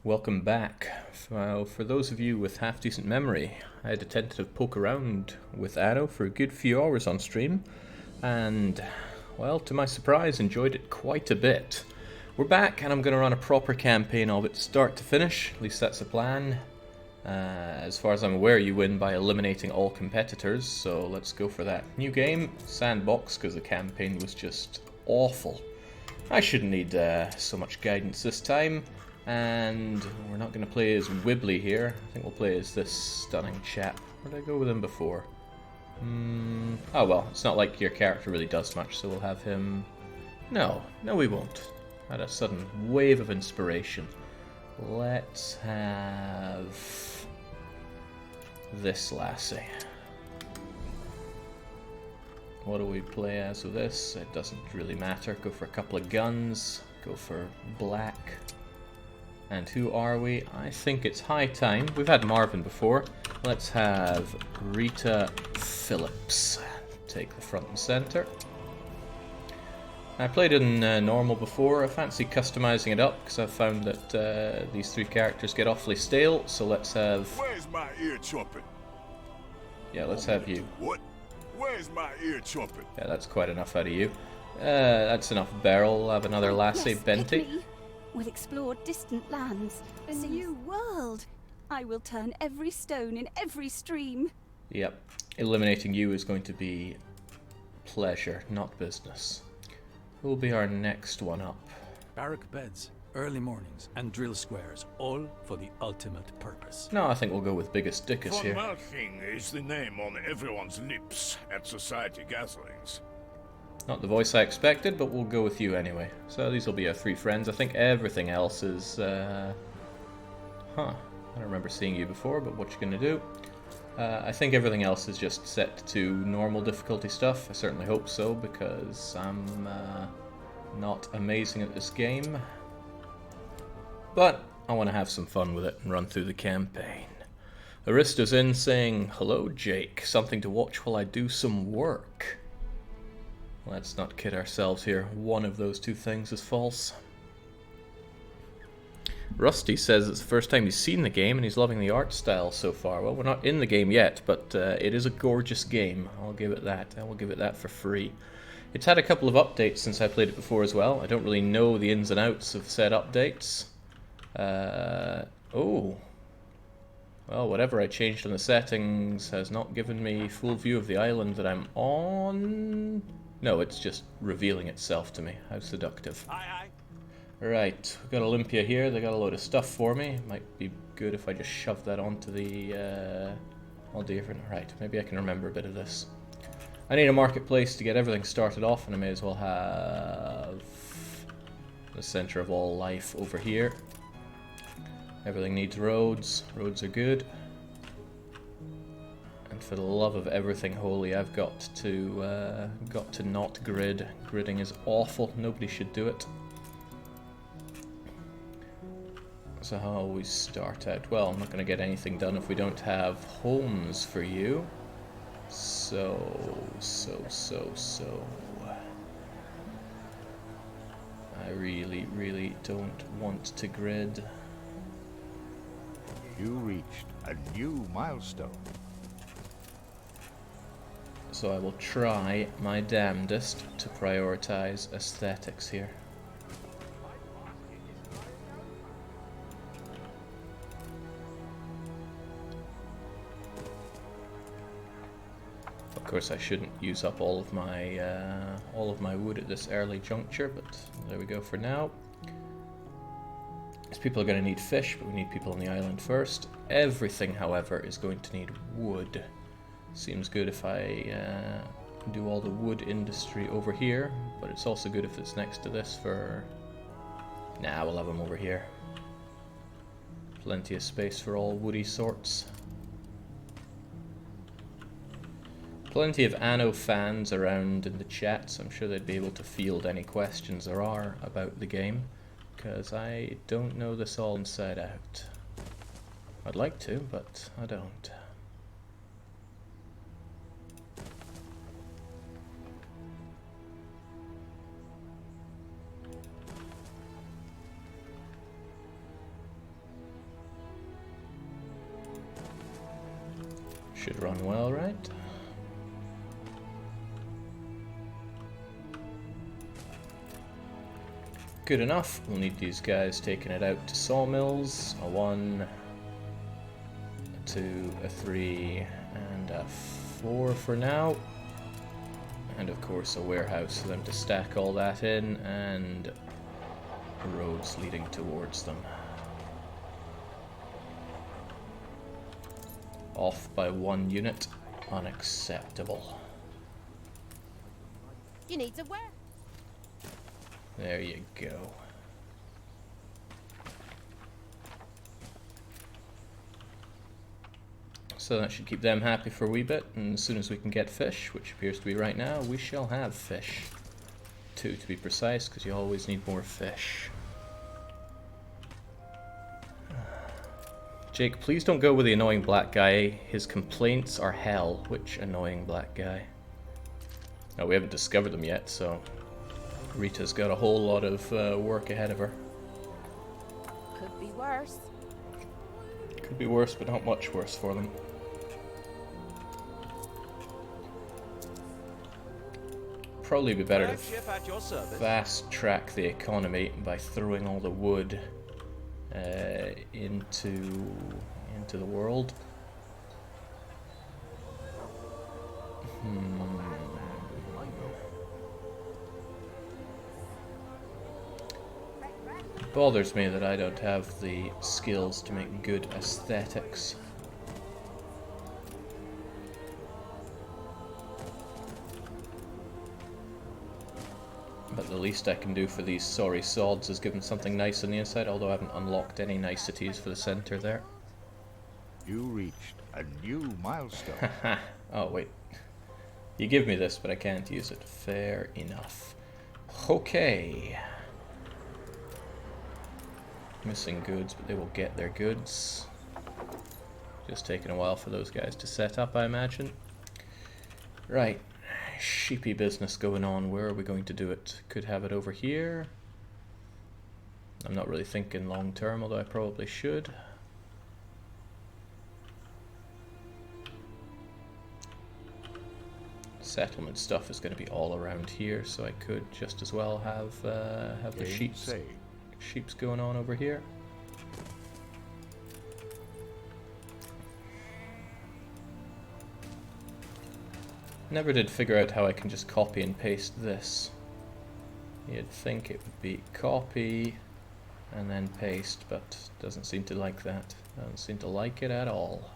Welcome back. For those of you with half-decent memory, I had a tentative poke around with Anno for a good few hours on stream, and, well, to my surprise, enjoyed it quite a bit. We're back, and I'm going to run a proper campaign of it start to finish, at least that's the plan. As far as I'm aware, you win by eliminating all competitors, so let's go for that. New game, sandbox, because the campaign was just awful. I shouldn't need so much guidance this time. And we're not going to play as Wibbly here. I think we'll play as this stunning chap. Where did I go with him before? Oh well, it's not like your character really does much, so we'll have him... No, we won't. I had a sudden wave of inspiration. Let's have... this lassie. What do we play as with this? It doesn't really matter. Go for a couple of guns. Go for black. And who are we? I think it's high time. We've had Marvin before. Let's have Rita Phillips take the front and center. I played in normal before. I fancy customizing it up because I've found that these three characters get awfully stale. So let's have... Where's my ear trumpet? Yeah, let's have you. What? Where's my ear trumpet? Yeah, that's quite enough out of you. That's enough barrel. We'll have another lassie, Yes, Benty. pick me. We'll explore distant lands, a new world. I will turn every stone in every stream. Yep. Eliminating you is going to be pleasure, not business. Who will be our next one up? Barrack beds, early mornings, and drill squares, all for the ultimate purpose. No, I think we'll go with Biggest Dickus Von here. Malking is the name on everyone's lips at society gatherings. Not the voice I expected, but we'll go with you anyway. So these will be our three friends. I think everything else is... I don't remember seeing you before, but what you gonna do? I think everything else is just set to normal difficulty stuff. I certainly hope so, because I'm not amazing at this game. But I want to have some fun with it and run through the campaign. Aristo's in saying, "Hello, Jake. Something to watch while I do some work." Let's not kid ourselves here. One of those two things is false. Rusty says it's the first time he's seen the game and he's loving the art style so far. Well, we're not in the game yet, but it is a gorgeous game. I'll give it that. I will give it that for free. It's had a couple of updates since I played it before as well. I don't really know the ins and outs of said updates. Oh. Well, whatever I changed in the settings has not given me full view of the island that I'm on. No, it's just revealing itself to me. How seductive. Aye. Right, we've got Olympia here. They got a load of stuff for me. Might be good if I just shove that onto the... all different. Right, maybe I can remember a bit of this. I need a marketplace to get everything started off, and I may as well have the center of all life over here. Everything needs roads. Roads are good. And for the love of everything holy, I've got to not grid. Gridding is awful. Nobody should do it. So how we start out? Well, I'm not going to get anything done if we don't have homes for you. So. I really don't want to grid. You reached a new milestone. So I will try my damnedest to prioritize aesthetics here. Of course, I shouldn't use up all of my wood at this early juncture, but there we go for now. These people are going to need fish, but we need people on the island first. Everything, however, is going to need wood. Seems good if I do all the wood industry over here, but it's also good if it's next to this for... Nah, we'll have them over here. Plenty of space for all woody sorts. Plenty of Anno fans around in the chat, so I'm sure they'd be able to field any questions there are about the game, because I don't know this all inside out. I'd like to, but I don't. Should run well, right? Good enough. We'll need these guys taking it out to sawmills. A 1, a 2, a 3, and a 4 for now. And of course a warehouse for them to stack all that in, and roads leading towards them. Off by 1 unit. Unacceptable. You need to wear. There you go. So that should keep them happy for a wee bit, and as soon as we can get fish, which appears to be right now, we shall have fish. 2 to be precise, because you always need more fish. Jake, please don't go with the annoying black guy. His complaints are hell. Which annoying black guy? Oh, we haven't discovered them yet, so Rita's got a whole lot of work ahead of her. Could be worse. Could be worse, but not much worse for them. Probably be better to fast track the economy by throwing all the wood into the world. Bothers me that I don't have the skills to make good aesthetics. But the least I can do for these sorry sods is give them something nice on the inside, although I haven't unlocked any niceties for the center there. You reached a new milestone. Oh, wait. You give me this, but I can't use it. Fair enough. Okay. Missing goods, but they will get their goods. Just taking a while for those guys to set up, I imagine. Right. Sheepy business going on. Where are we going to do it? Could have it over here. I'm not really thinking long term, although I probably should. Settlement stuff is going to be all around here, so I could just as well have the sheeps going on over here. Never did figure out how I can just copy and paste this. You'd think it would be copy and then paste, but doesn't seem to like that. Doesn't seem to like it at all.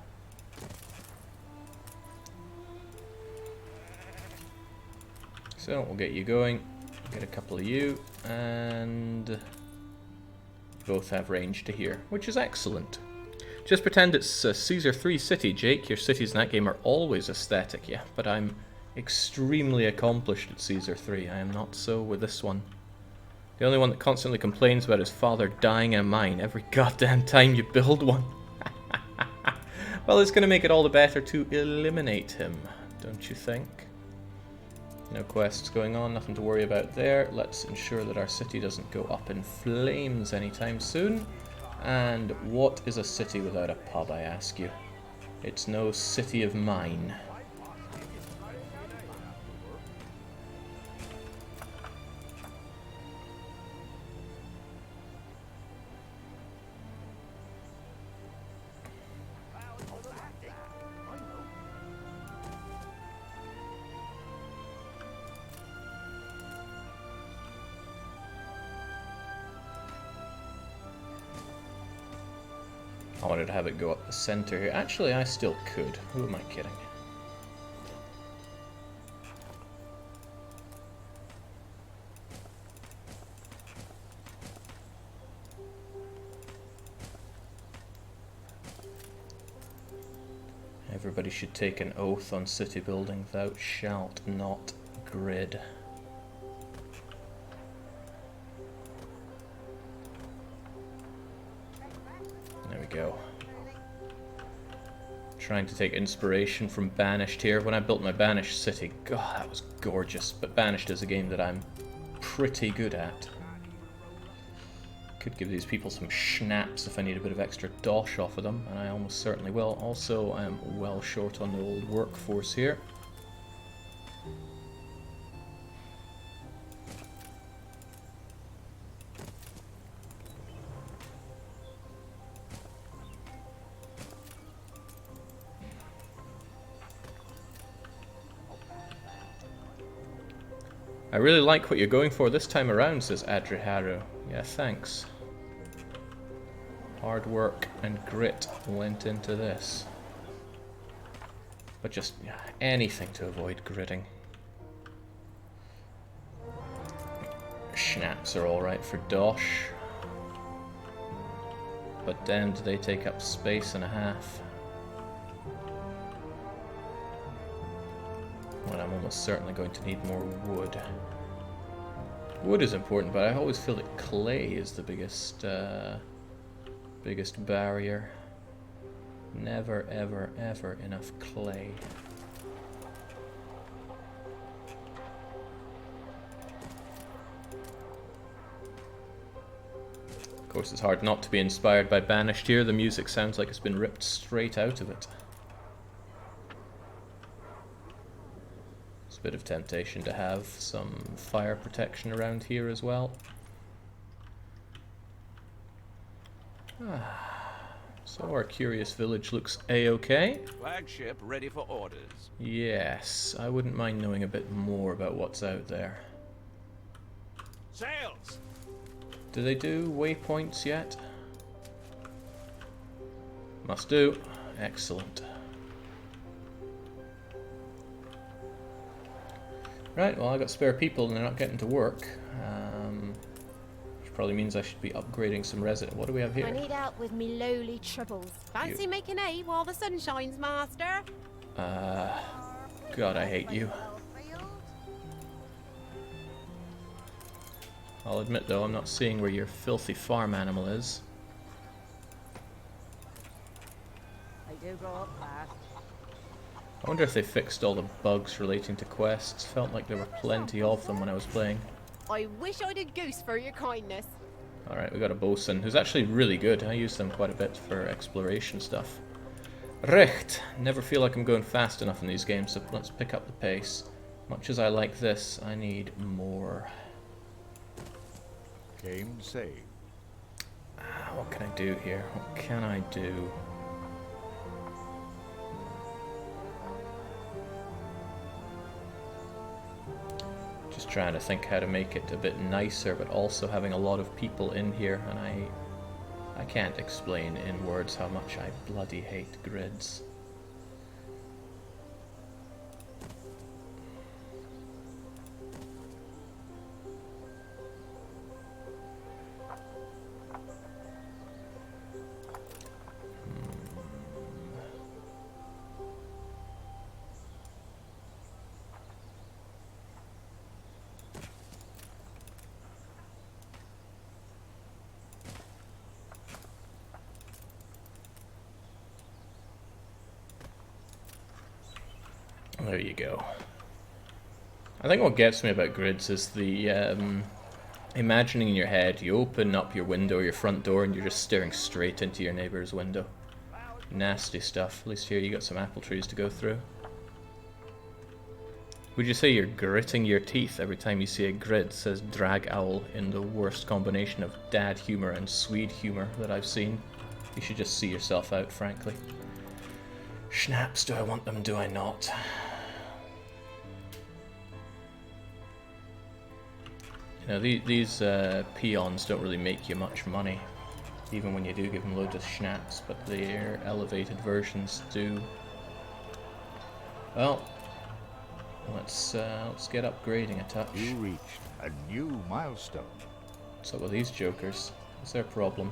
So we'll get you going, get a couple of you, and both have range to here, which is excellent. Just pretend it's a Caesar 3 city, Jake. Your cities in that game are always aesthetic, yeah, but I'm extremely accomplished at Caesar 3. I am not so with this one. The only one that constantly complains about his father dying in a mine every goddamn time you build one. Well, it's going to make it all the better to eliminate him, don't you think? No quests going on, nothing to worry about there. Let's ensure that our city doesn't go up in flames anytime soon. And what is a city without a pub, I ask you? It's no city of mine. I wanted to have it go up the center here. Actually, I still could. Who am I kidding? Everybody should take an oath on city building. Thou shalt not grid. There we go. Trying to take inspiration from Banished here. When I built my Banished city, God, that was gorgeous. But Banished is a game that I'm pretty good at. Could give these people some schnapps if I need a bit of extra dosh off of them, and I almost certainly will. Also, I'm well short on the old workforce here. I really like what you're going for this time around, says Adriharu. Yeah, thanks. Hard work and grit went into this. But just anything to avoid gritting. Schnapps are alright for dosh. But damn, do they take up space and a half. Well, I'm almost certainly going to need more wood. Wood is important, but I always feel that clay is the biggest barrier. Never, ever, ever enough clay. Of course, it's hard not to be inspired by Banished here. The music sounds like it's been ripped straight out of it. A bit of temptation to have some fire protection around here as well. So our curious village looks a-okay. Flagship ready for orders. Yes, I wouldn't mind knowing a bit more about what's out there. Sails! Do they do waypoints yet? Must do. Excellent. Right, well I got spare people and they're not getting to work. Which probably means I should be upgrading some resident. What do we have here? I need help with me lowly troubles. Fancy making hay while the sun shines, master? God, I hate you. I'll admit though, I'm not seeing where your filthy farm animal is. I do grow up fast. I wonder if they fixed all the bugs relating to quests. Felt like there were plenty of them when I was playing. I wish I'd a goose for your kindness. Alright, we got a bosun who's actually really good. I use them quite a bit for exploration stuff. Recht! Never feel like I'm going fast enough in these games, so let's pick up the pace. Much as I like this, I need more. Came saved. What can I do here? What can I do? Just trying to think how to make it a bit nicer, but also having a lot of people in here, and I can't explain in words how much I bloody hate grids. There you go. I think what gets me about grids is the imagining in your head you open up your window or your front door and you're just staring straight into your neighbor's window. Nasty stuff. At least here you got some apple trees to go through. Would you say you're gritting your teeth every time you see a grid, says Drag Owl, in the worst combination of dad humor and Swede humor that I've seen? You should just see yourself out, frankly. Schnapps, do I want them, do I not? You know, these peons don't really make you much money, even when you do give them loads of schnapps, but their elevated versions do. Well, let's get upgrading a touch. You reached a new milestone. What's up with these jokers? What's their problem?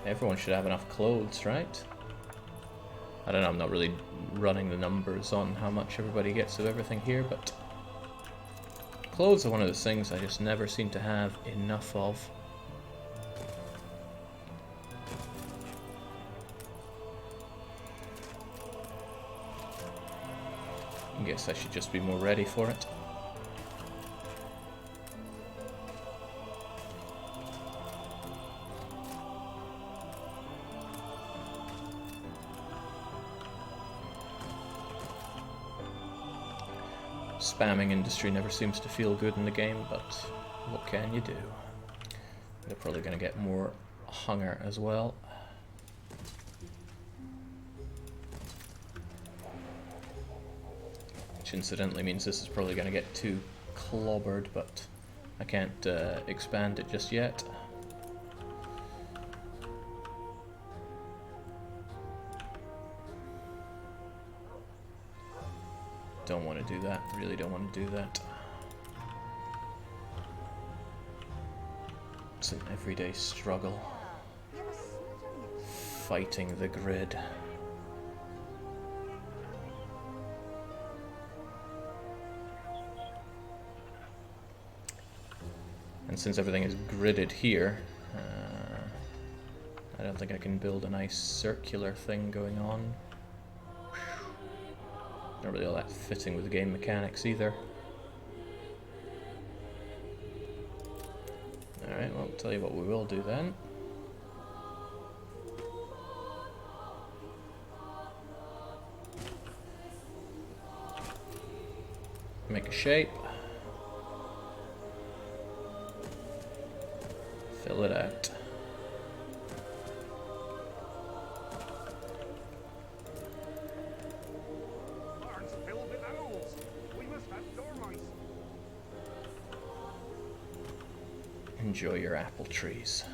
Everyone should have enough clothes, right? I don't know, I'm not really running the numbers on how much everybody gets of everything here, but clothes are one of those things I just never seem to have enough of. I guess I should just be more ready for it. Spamming industry never seems to feel good in the game, but what can you do? They're probably going to get more hunger as well. Which incidentally means this is probably going to get too clobbered, but I can't expand it just yet. Don't want to do that, really don't want to do that. It's an everyday struggle. Fighting the grid. And since everything is gridded here, I don't think I can build a nice circular thing going on. Not really all that fitting with the game mechanics either. Alright, well, I'll tell you what we will do then. Make a shape. Fill it out. Enjoy your apple trees.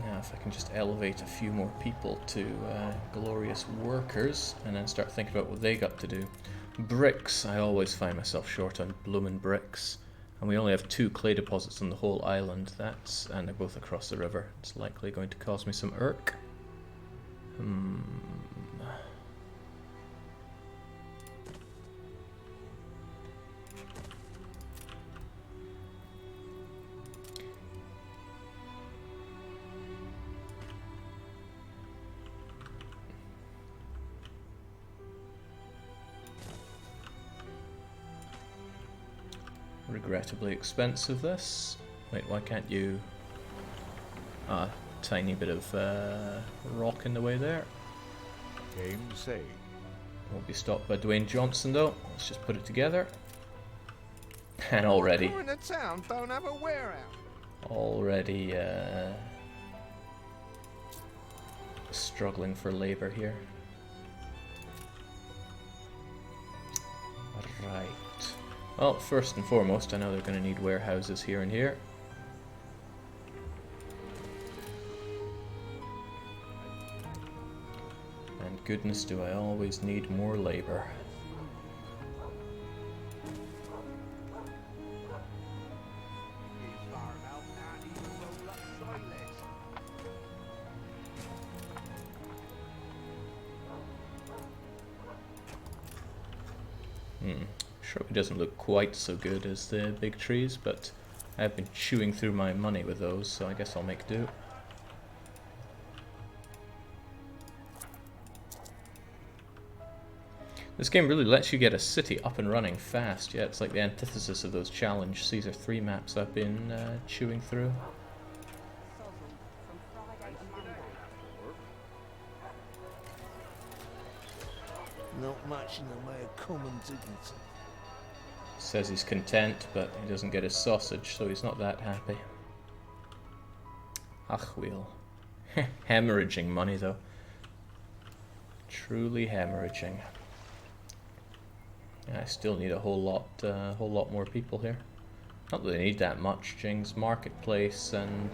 Now if I can just elevate a few more people to glorious workers and then start thinking about what they got to do. Bricks, I always find myself short on bloomin' bricks. And we only have 2 clay deposits on the whole island. And they're both across the river. It's likely going to cause me some irk. Regrettably expensive, this. Wait, why can't you... Ah, tiny bit of rock in the way there. Game saved. Won't be stopped by Dwayne Johnson though. Let's just put it together. And already... Who in the town don't have a warehouse? Already struggling for labour here. Right. Well, first and foremost, I know they're going to need warehouses here and here. And goodness, do I always need more labour. Sure, it doesn't look quite so good as the big trees, but I've been chewing through my money with those, so I guess I'll make do. This game really lets you get a city up and running fast. Yeah, it's like the antithesis of those Challenge Caesar 3 maps I've been chewing through. Not much in the way of common dignity. Says he's content, but he doesn't get his sausage, so he's not that happy. Ach, wheel. Hemorrhaging money, though. Truly hemorrhaging. I still need a whole lot more people here. Not that I need that much. Jing's marketplace and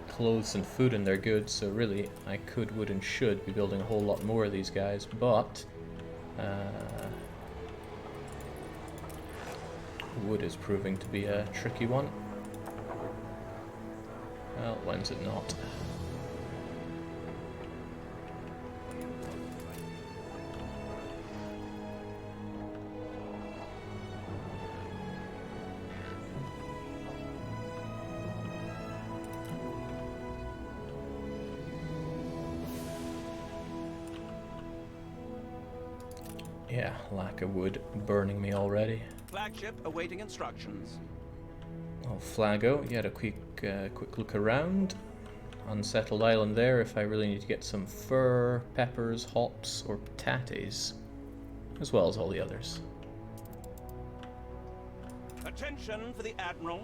clothes and food and their goods, so really I could, would, and should be building a whole lot more of these guys, but wood is proving to be a tricky one. Well, when's it not? Yeah, lack of wood burning me already. Flagship awaiting instructions. Oh, Flago, you had a quick look around. Unsettled island there if I really need to get some fur, peppers, hops, or patates, as well as all the others. Attention for the Admiral.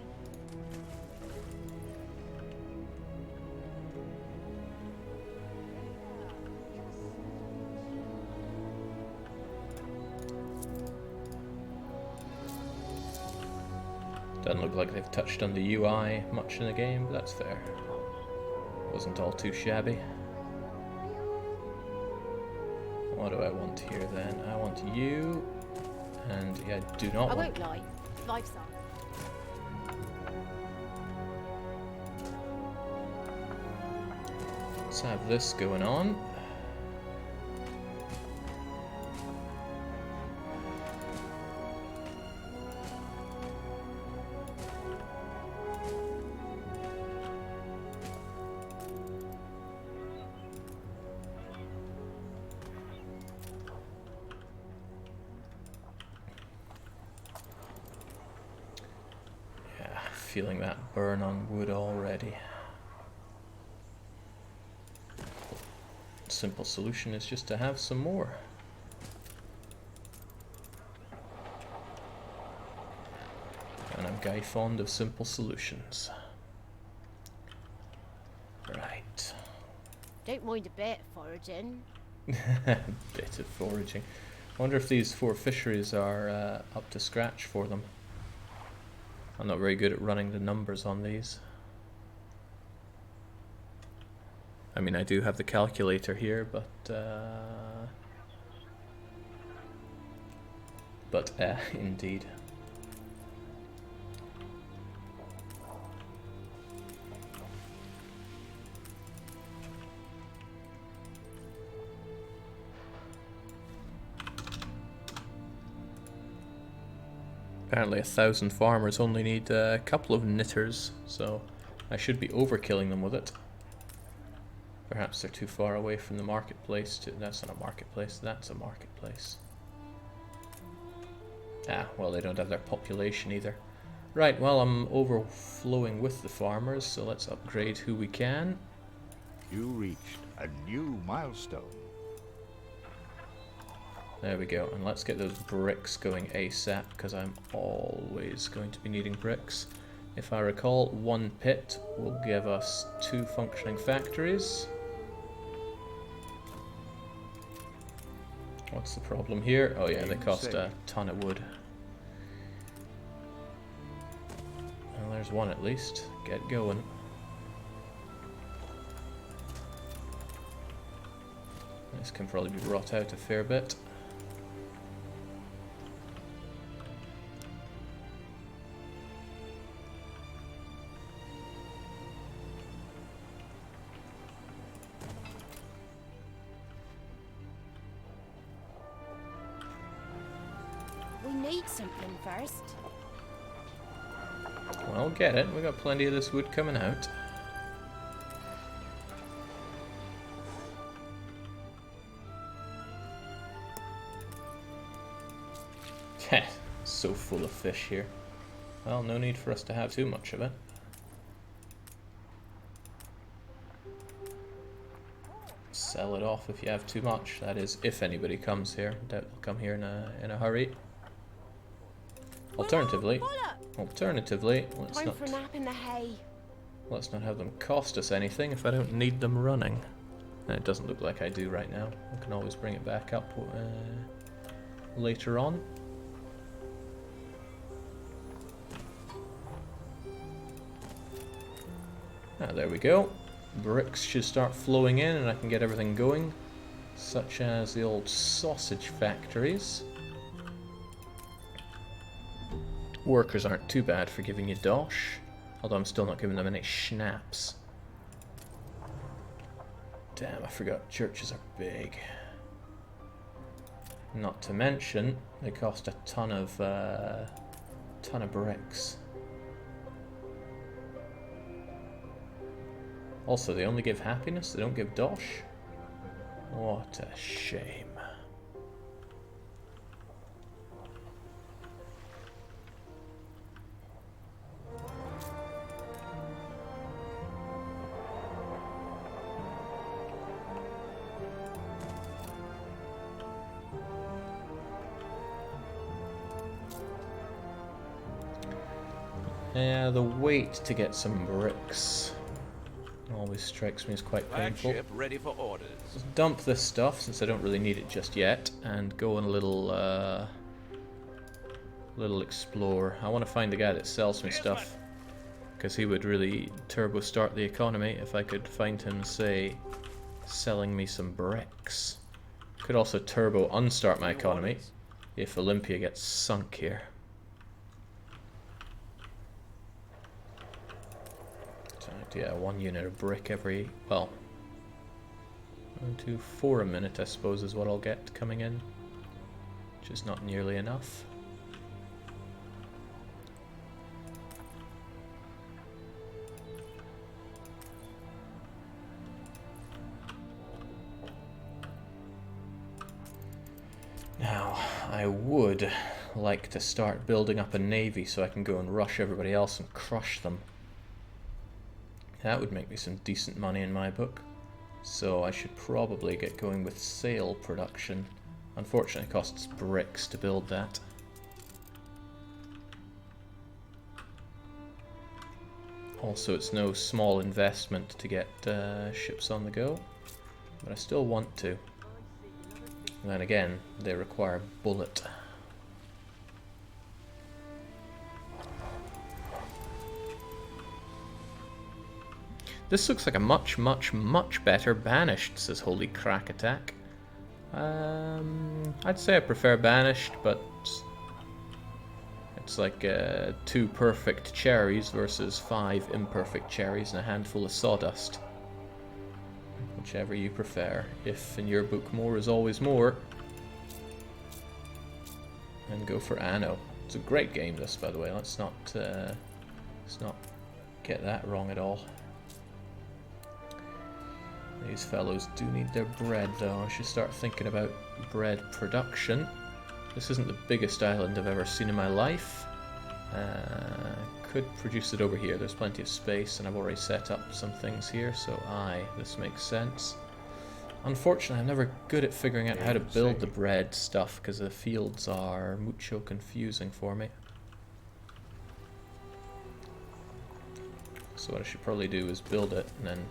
Doesn't look like they've touched on the UI much in the game, but that's fair. Wasn't all too shabby. What do I want here then? I want you, and yeah, I do not I want... won't lie. Life's up. Let's have this going on. Feeling that burn on wood already. Simple solution is just to have some more. And I'm guy fond of simple solutions. Right. Don't mind a bit foraging. Bit of foraging. I wonder if these 4 fisheries are up to scratch for them. I'm not very good at running the numbers on these. I mean, I do have the calculator here, but indeed. Apparently 1,000 farmers only need a couple of knitters, so I should be overkilling them with it. Perhaps they're too far away from the marketplace to... That's not a marketplace, that's a marketplace. Ah, well, they don't have their population either. Right, well, I'm overflowing with the farmers, so let's upgrade who we can. You reached a new milestone. There we go, and let's get those bricks going ASAP, because I'm always going to be needing bricks. If I recall, 1 pit will give us 2 functioning factories. What's the problem here? Oh yeah, they cost a ton of wood. Well, there's 1 at least. Get going. This can probably be wrought out a fair bit. We need something first. Well, get it. We got plenty of this wood coming out. So full of fish here. Well, no need for us to have too much of it. Sell it off if you have too much. That is, if anybody comes here. Doubt they'll come here in a hurry. Alternatively, let's Time for a nap in the hay. let's not have them cost us anything if I don't need them running. And it doesn't look like I do right now. I can always bring it back up later on. Ah, there we go. Bricks should start flowing in and I can get everything going, such as the old sausage factories. Workers aren't too bad for giving you dosh, although I'm still not giving them any schnapps. Damn, I forgot churches are big. Not to mention, they cost a ton of bricks. Also, they only give happiness, they don't give dosh. What a shame. Yeah, the wait to get some bricks always strikes me as quite painful. Flagship ready for orders. Let's dump this stuff since I don't really need it just yet, and go on a little explore. I want to find the guy that sells me stuff, because he would really turbo start the economy if I could find him, say, selling me some bricks. Could also turbo unstart my economy if Olympia gets sunk here. So, yeah, 1 unit of brick every, well, 1, 2, 4 a minute, I suppose, is what I'll get coming in, which is not nearly enough. Now, I would like to start building up a navy so I can go and rush everybody else and crush them. That would make me some decent money in my book. So I should probably get going with sail production. Unfortunately, it costs bricks to build that. Also, it's no small investment to get ships on the go, but I still want to. And then again, they require bullet. This looks like a much, much, much better Banished, says Holy Crack Attack. I'd say I prefer Banished, but it's like 2 perfect cherries versus 5 imperfect cherries and a handful of sawdust. Whichever you prefer. If in your book more is always more, then go for Anno. It's a great game, this, by the way. Let's not get that wrong at all. These fellows do need their bread, though. I should start thinking about bread production. This isn't the biggest island I've ever seen in my life. Could produce it over here. There's plenty of space, and I've already set up some things here, so this makes sense. Unfortunately, I'm never good at figuring out how to build the bread stuff, because the fields are mucho confusing for me. So what I should probably do is build it, and then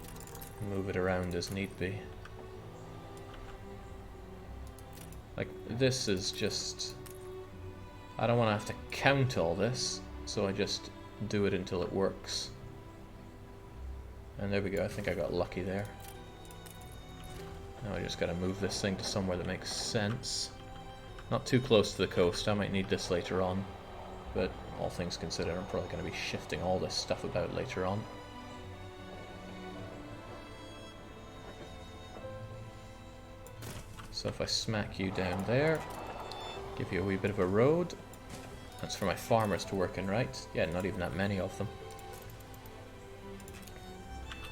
move it around as need be. Like, this is just... I don't want to have to count all this, so I just do it until it works. And there we go, I think I got lucky there. Now I just gotta move this thing to somewhere that makes sense. Not too close to the coast, I might need this later on. But all things considered, I'm probably going to be shifting all this stuff about later on. So if I smack you down there, give you a wee bit of a road. That's for my farmers to work in, right? Yeah, not even that many of them.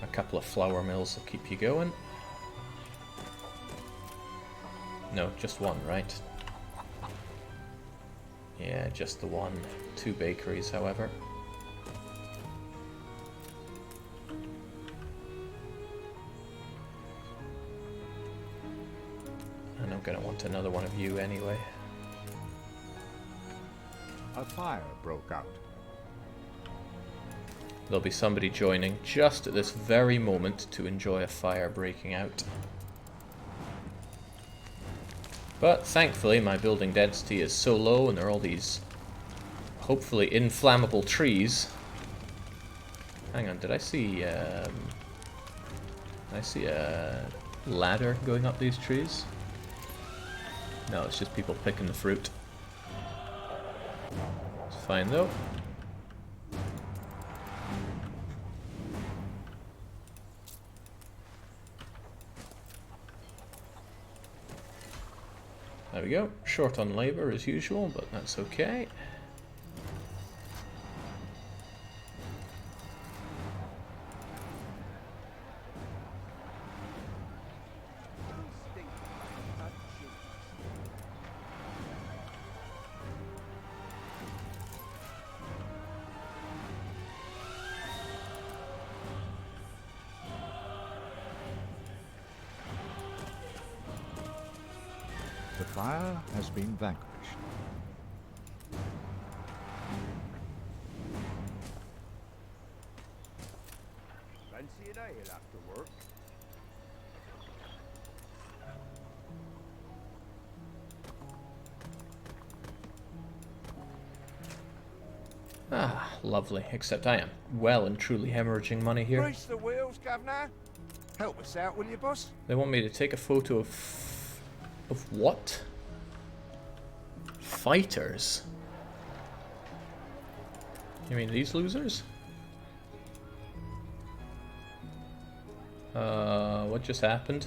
A couple of flour mills will keep you going. No, just one, right? Yeah, just the one. 2 bakeries, however. And I'm gonna want another one of you anyway. A fire broke out. There'll be somebody joining just at this very moment to enjoy a fire breaking out. But thankfully my building density is so low and there are all these hopefully inflammable trees. Hang on, did I see a ladder going up these trees? No, it's just people picking the fruit. It's fine though. There we go. Short on labor as usual, but that's okay. The fire has been vanquished. you'll have to work. Ah, lovely. Except I am well and truly hemorrhaging money here. Grease the wheels, Governor. Help us out, will you, boss? They want me to take a photo of... what? Fighters? You mean these losers? What just happened?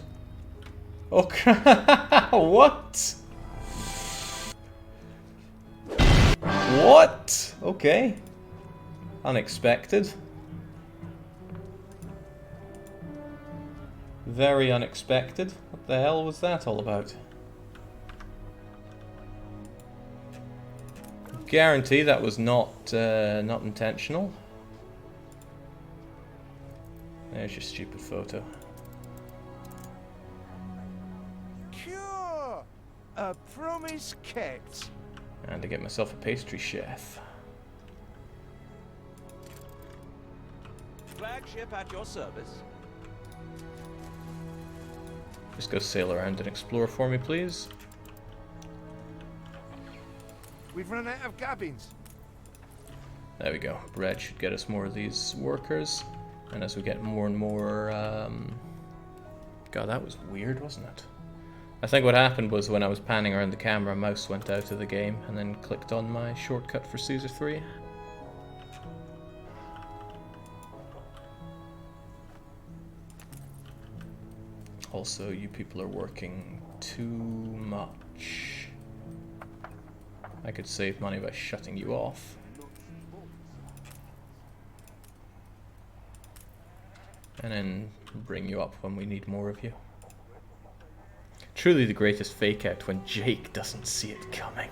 Oh, what? What? Okay. Unexpected. Very unexpected. What the hell was that all about? Guarantee that was not not intentional. There's your stupid photo. Cure! A promise kept. And to get myself a pastry chef. Flagship at your service. Just go sail around and explore for me, please. We've run out of gubbins. There we go. Bread should get us more of these workers. And as we get more and more... God, that was weird, wasn't it? I think what happened was when I was panning around the camera, mouse went out of the game and then clicked on my shortcut for Caesar 3. Also, you people are working too much. I could save money by shutting you off. And then bring you up when we need more of you. Truly the greatest fake out when Jake doesn't see it coming.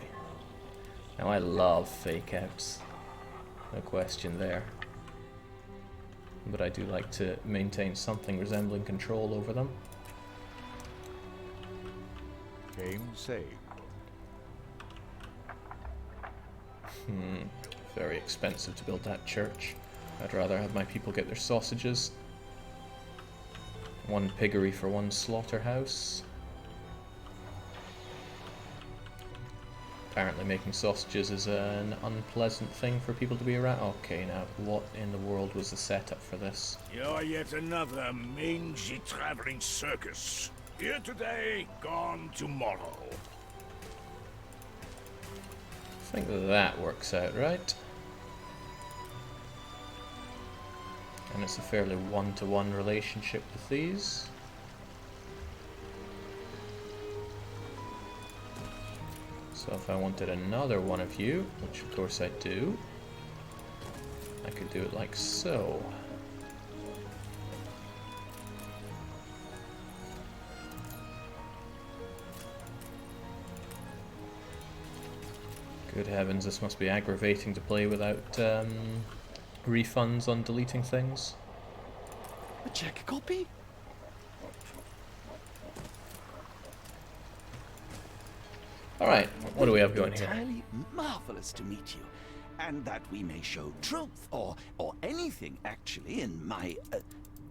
Now I love fake outs. No question there. But I do like to maintain something resembling control over them. Game saved. Very expensive to build that church. I'd rather have my people get their sausages. One piggery for one slaughterhouse. Apparently making sausages is an unpleasant thing for people to be around. Okay, now what in the world was the setup for this? You're yet another mangy traveling circus. Here today, gone tomorrow. I think that works out right. And it's a fairly one-to-one relationship with these. So if I wanted another one of you, which of course I do, I could do it like so. Good heavens, this must be aggravating to play without refunds on deleting things. A check copy? Alright, what do we have going here? Entirely marvelous to meet you. And that we may show truth, or anything actually, in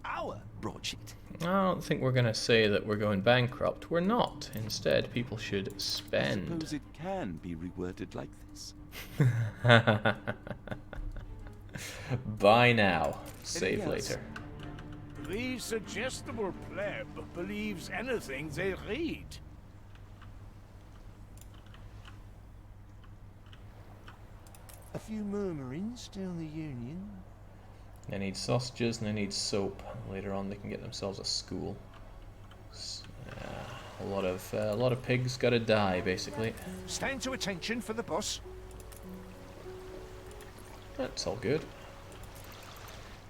our broadsheet. I don't think we're going to say that we're going bankrupt. We're not. Instead, people should I spend. suppose it can be reworded like this. Buy now, save Anything else? later. The suggestible pleb believes anything they read. A few murmurings down the Union. They need sausages and they need soap. Later on, they can get themselves a school. A lot of pigs gotta die, basically. Stand to attention for the boss. That's all good.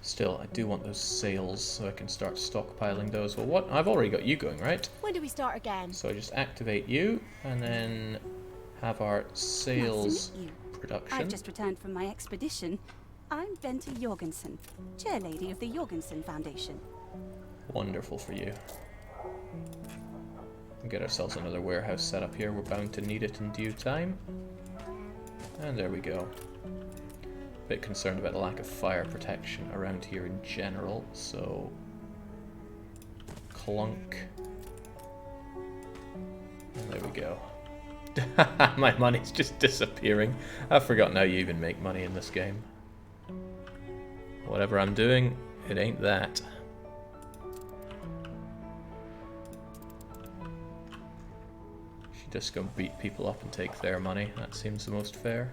Still, I do want those sales so I can start stockpiling those. Well, what? I've already got you going, right? When do we start again? So I just activate you and then have our sales Nice to meet you. production. I've just returned from my expedition. I'm Bente Jorgensen, chairlady of the Jorgensen Foundation. Wonderful for you. Get ourselves another warehouse set up here. We're bound to need it in due time. And there we go. Bit concerned about the lack of fire protection around here in general, so Clunk. And there we go. My money's just disappearing. I've forgotten how you even make money in this game. Whatever I'm doing, it ain't that. Should just go beat people up and take their money. That seems the most fair.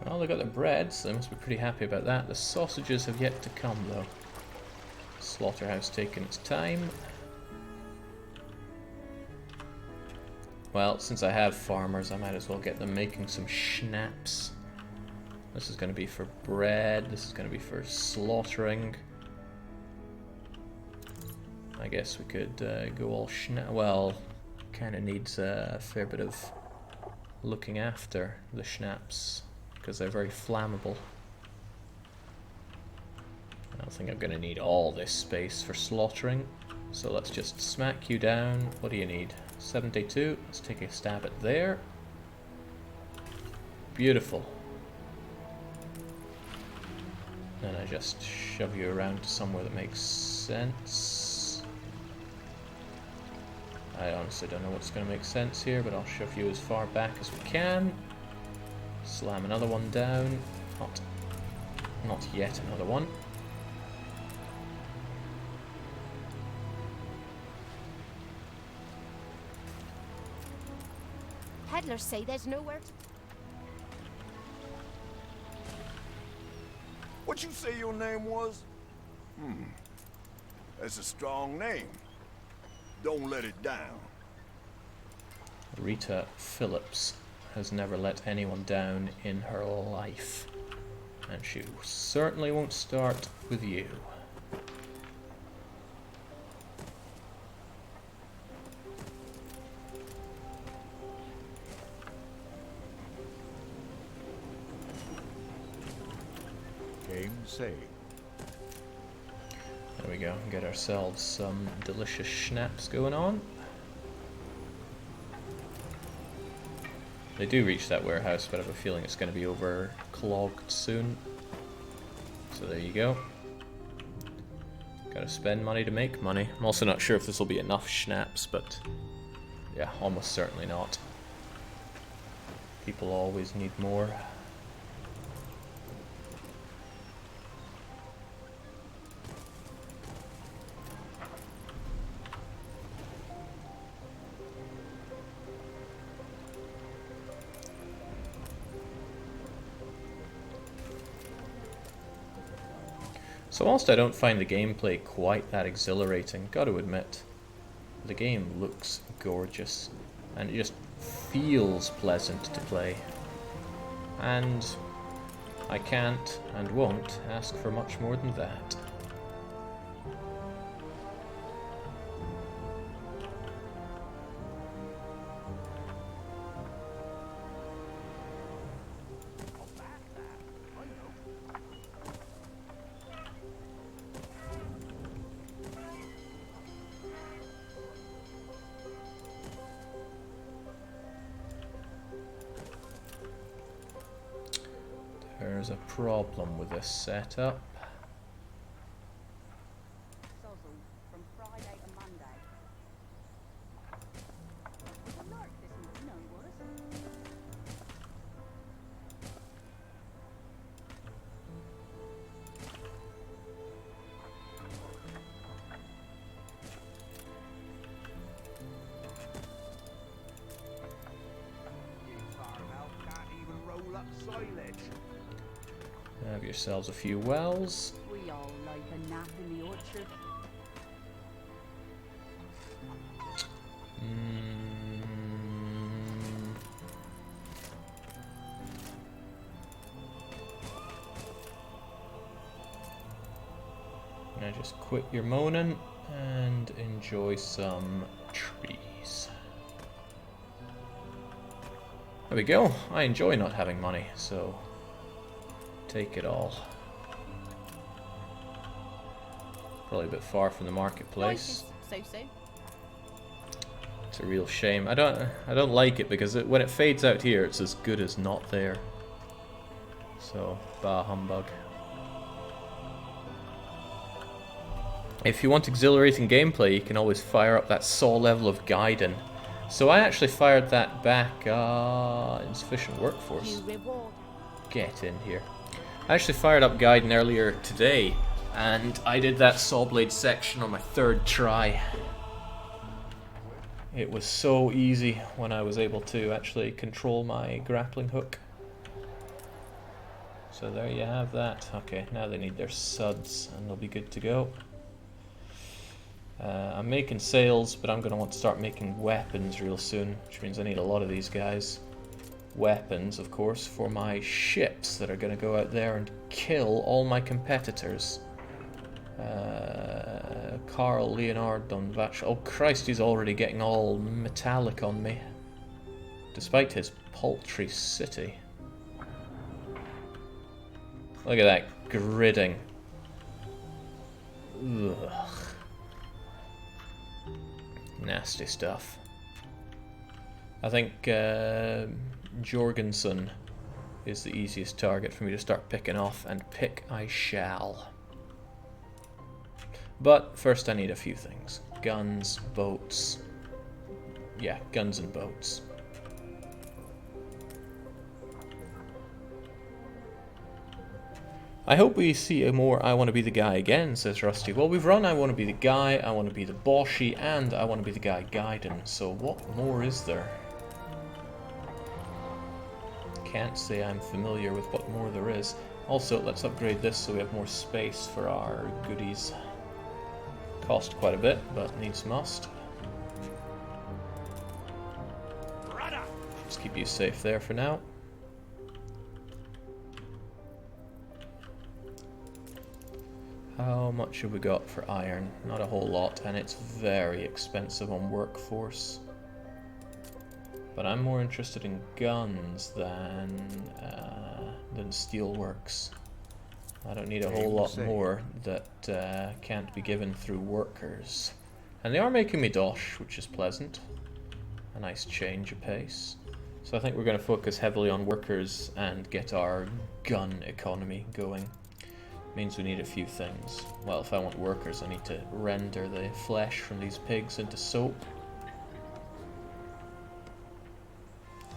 Well, they got the bread, so they must be pretty happy about that. The sausages have yet to come, though. Slaughterhouse taking its time. Well, since I have farmers, I might as well get them making some schnapps. This is going to be for bread. This is going to be for slaughtering. I guess we could go all schnapp. Well, kind of needs a fair bit of looking after the schnapps, because they're very flammable. I don't think I'm going to need all this space for slaughtering, so let's just smack you down. What do you need? 72. Let's take a stab at there. Beautiful. Then I just shove you around to somewhere that makes sense. I honestly don't know what's going to make sense here, but I'll shove you as far back as we can. Slam another one down. Not yet another one. Peddlers say there's nowhere to... What you say your name was? That's a strong name. Don't let it down. Rita Phillips has never let anyone down in her life. And she certainly won't start with you. Game saved. There we go, get ourselves some delicious schnapps going on. They do reach that warehouse, but I have a feeling it's going to be overclogged soon. So there you go. Gotta spend money to make money. I'm also not sure if this will be enough schnapps, but yeah, almost certainly not. People always need more. So whilst I don't find the gameplay quite that exhilarating, gotta admit, the game looks gorgeous and it just feels pleasant to play. And I can't and won't ask for much more than that. There's a problem with this setup. From Friday to Monday. Lark this morning, I was. Can't even roll up silage. Have yourselves a few wells. We all like a nap in the orchard. Now just quit your moaning and enjoy some trees. There we go. I enjoy not having money, so take it all. Probably a bit far from the marketplace. So soon. It's a real shame. I don't like it because when it fades out here, it's as good as not there. So, bah humbug. If you want exhilarating gameplay, you can always fire up that Saw level of Gaiden. So I actually fired that back, insufficient workforce. Get in here. I actually fired up Gaiden earlier today, and I did that Saw Blade section on my 3rd try. It was so easy when I was able to actually control my grappling hook. So there you have that. Okay, now they need their suds, and they'll be good to go. I'm making sails, but I'm going to want to start making weapons real soon, which means I need a lot of these guys. Weapons, of course, for my ships that are going to go out there and kill all my competitors. Carl Leonard Donvach. Oh Christ, he's already getting all metallic on me. Despite his paltry city. Look at that gridding. Ugh. Nasty stuff. I think Jorgensen is the easiest target for me to start picking off, and pick I shall. But first I need a few things. Guns, boats. Yeah, guns and boats. I hope we see a more I Want to Be the Guy again, says Rusty. Well, we've run I Want to Be the Guy, I Want to Be the Boshi, and I Want to Be the Guy Gaiden, so what more is there? Can't say I'm familiar with what more there is. Also, let's upgrade this so we have more space for our goodies. Cost quite a bit, but needs must. Let's keep you safe there for now. How much have we got for iron? Not a whole lot, and it's very expensive on workforce. But I'm more interested in guns than steelworks. I don't need a whole lot more that can't be given through workers. And they are making me dosh, which is pleasant. A nice change of pace. So I think we're going to focus heavily on workers and get our gun economy going. Means we need a few things. Well, if I want workers, I need to render the flesh from these pigs into soap.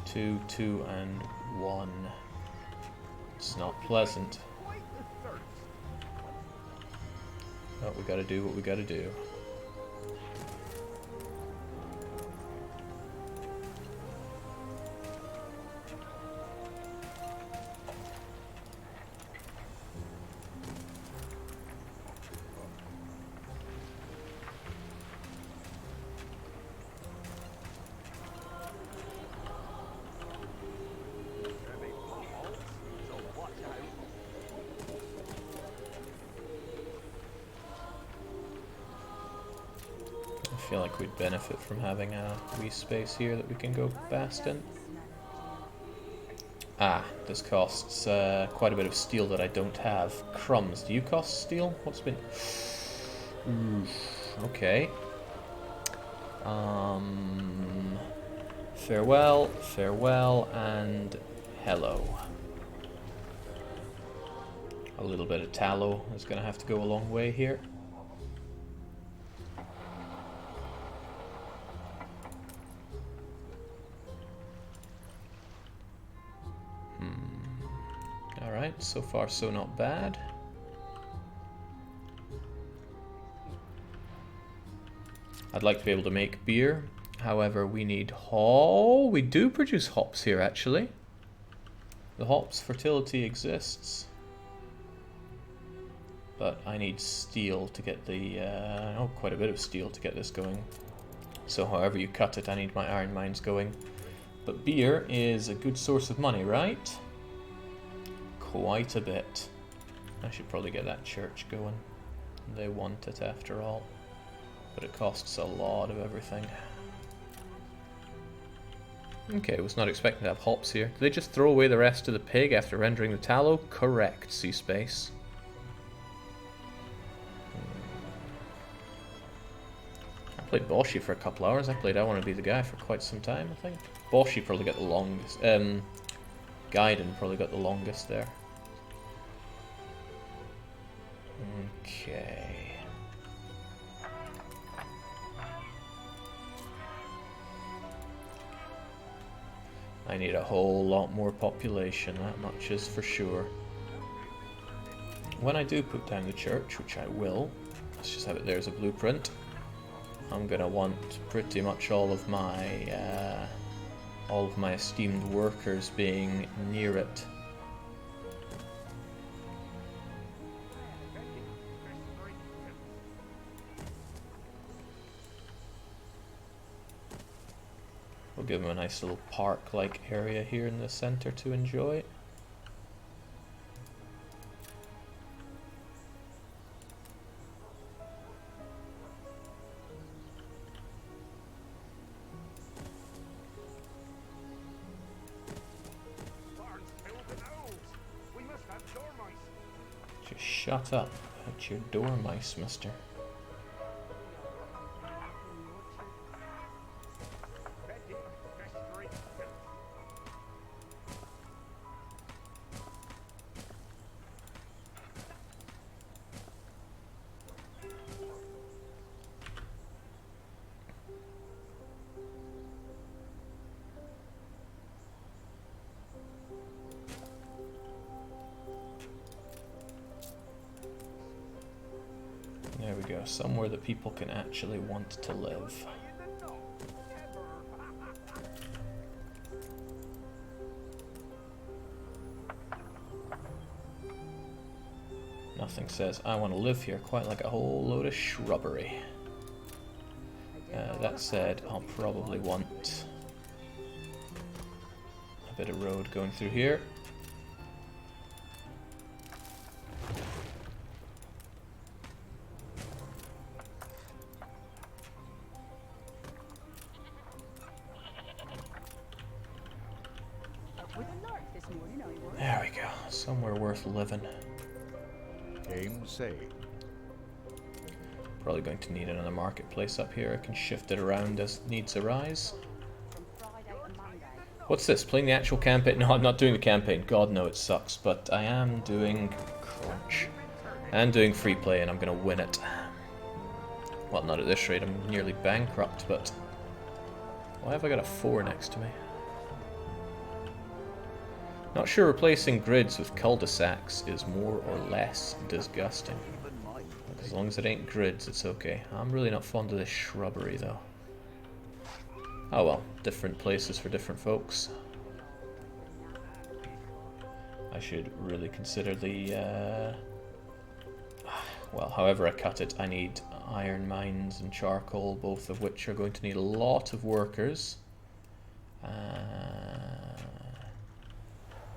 2, 2, and 1. It's not pleasant. But we gotta do what we gotta do. I feel like we'd benefit from having a wee space here that we can go past in. Ah, this costs quite a bit of steel that I don't have. Crumbs, do you cost steel? What's been... Okay. Farewell, farewell, and hello. A little bit of tallow is going to have to go a long way here. Alright, so far so not bad. I'd like to be able to make beer. However, we need we do produce hops here actually. The hops fertility exists. But I need steel to get the quite a bit of steel to get this going. So however you cut it, I need my iron mines going. But beer is a good source of money, right? Quite a bit. I should probably get that church going. They want it after all. But it costs a lot of everything. Okay, was not expecting to have hops here. Did they just throw away the rest of the pig after rendering the tallow? Correct, C-Space. Played Boshi for a couple hours. I played I Want to Be the Guy for quite some time, I think. Boshi probably got the longest. Gaiden probably got the longest there. Okay. I need a whole lot more population, that much is for sure. When I do put down the church, which I will, let's just have it there as a blueprint. I'm gonna want pretty much all of my esteemed workers being near it. We'll give them a nice little park-like area here in the center to enjoy. Just shut up at your dormice, mister. There we go, somewhere that people can actually want to live. Nothing says I want to live here quite like a whole load of shrubbery. That said, I'll probably want a bit of road going through here. There we go, somewhere worth living. Game say. Probably going to need another marketplace up here. I can shift it around as needs arise. What's this? Playing the actual campaign? No, I'm not doing the campaign. God, no, it sucks. But I am doing crunch. I'm doing free play and I'm going to win it. Well, not at this rate. I'm nearly bankrupt, but... Why have I got a 4 next to me? Not sure replacing grids with cul-de-sacs is more or less disgusting. But as long as it ain't grids, it's okay. I'm really not fond of this shrubbery, though. Oh well, different places for different folks. I should really consider the... Well, however I cut it, I need iron mines and charcoal, both of which are going to need a lot of workers.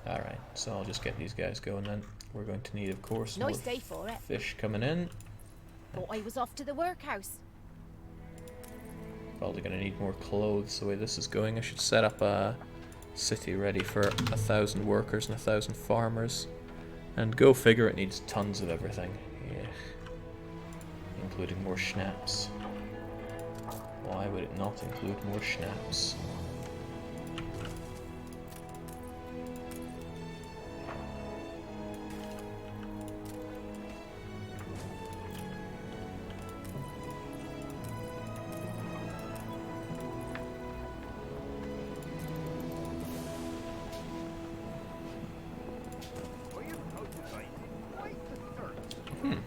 Alright, so I'll just get these guys going then. We're going to need, of course, Nice more day for it. fish coming in. Thought I was off to the workhouse. Probably going to need more clothes the way this is going. I should set up a city ready for 1,000 workers and 1,000 farmers. And go figure, it needs tons of everything. Yeah. Including more schnapps. Why would it not include more schnapps?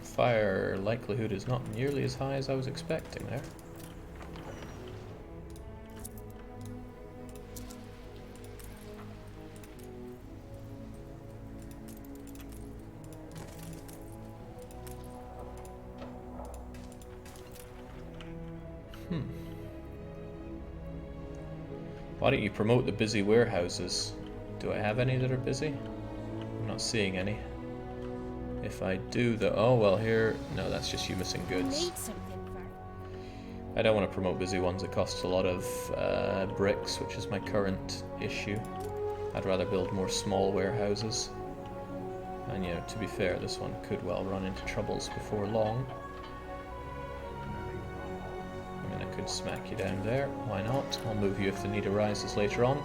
Fire likelihood is not nearly as high as I was expecting there. Why don't you promote the busy warehouses? Do I have any that are busy? I'm not seeing any. If I do the... Oh, well, here... No, that's just you missing goods. Need something for... I don't want to promote busy ones. It costs a lot of bricks, which is my current issue. I'd rather build more small warehouses. And, you know, to be fair, this one could well run into troubles before long. I mean, I could and smack you down there. Why not? I'll move you if the need arises later on.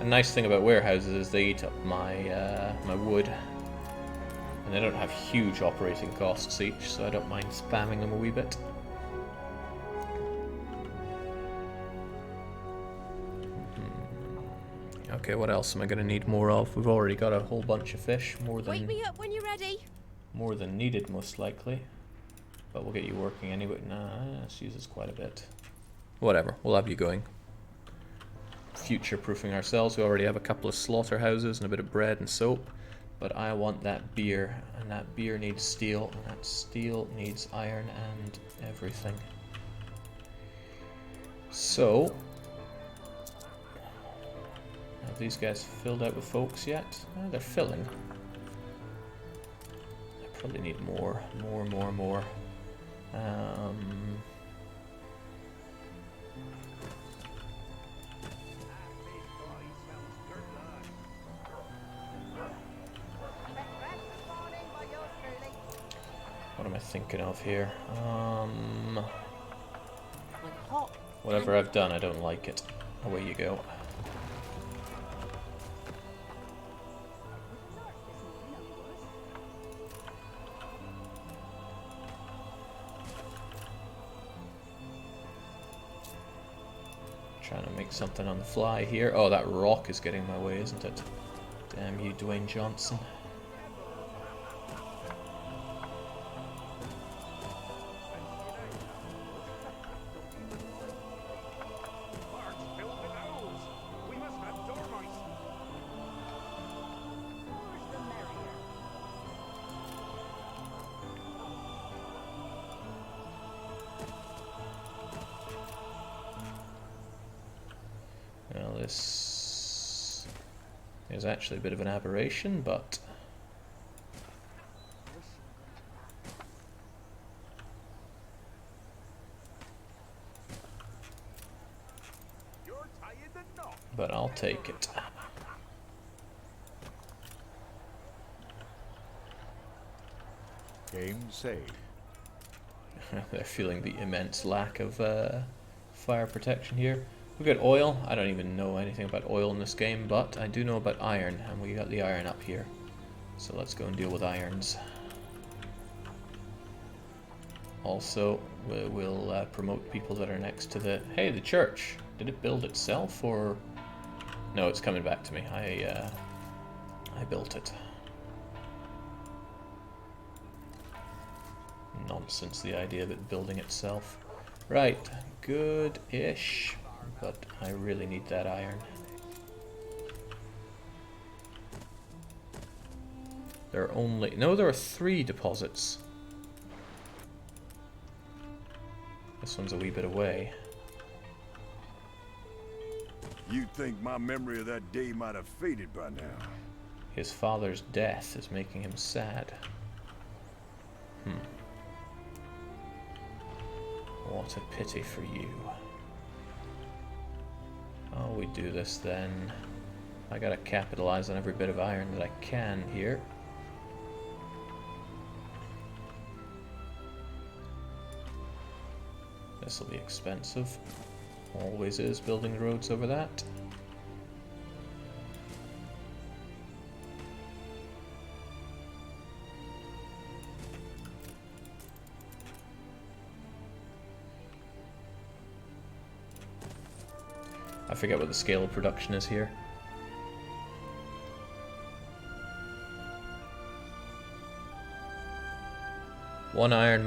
A nice thing about warehouses is they eat up my my wood, and they don't have huge operating costs each, so I don't mind spamming them a wee bit. Okay, what else am I going to need more of? We've already got a whole bunch of fish, more Wake than me up when you're ready. more than needed, most likely. But we'll get you working anyway. Nah, this uses quite a bit. Whatever, we'll have you going. Future-proofing ourselves. We already have a couple of slaughterhouses and a bit of bread and soap. But I want that beer, and that beer needs steel, and that steel needs iron and everything. So, have these guys filled out with folks yet? They're filling. I probably need more. What am I thinking of here? Whatever I've done, I don't like it. Away you go. Trying to make something on the fly here. Oh, that rock is getting my way, isn't it? Damn you, Dwayne Johnson. Well, this is actually a bit of an aberration, but I'll take it. Game saved. They're feeling the immense lack of fire protection here. We've got oil. I don't even know anything about oil in this game, but I do know about iron, and we got the iron up here. So let's go and deal with irons. Also, we'll promote people that are next to the... Hey, the church! Did it build itself, or... No, it's coming back to me. I built it. Nonsense, the idea of it building itself. Right, good-ish. But I really need that iron. There are only... No, there are 3 deposits. This one's a wee bit away. You'd think my memory of that day might have faded by now. His father's death is making him sad. What a pity for you. Oh, we do this then. I gotta capitalize on every bit of iron that I can here. This will be expensive. Always is building roads over that. I forget what the scale of production is here. 1 iron mine.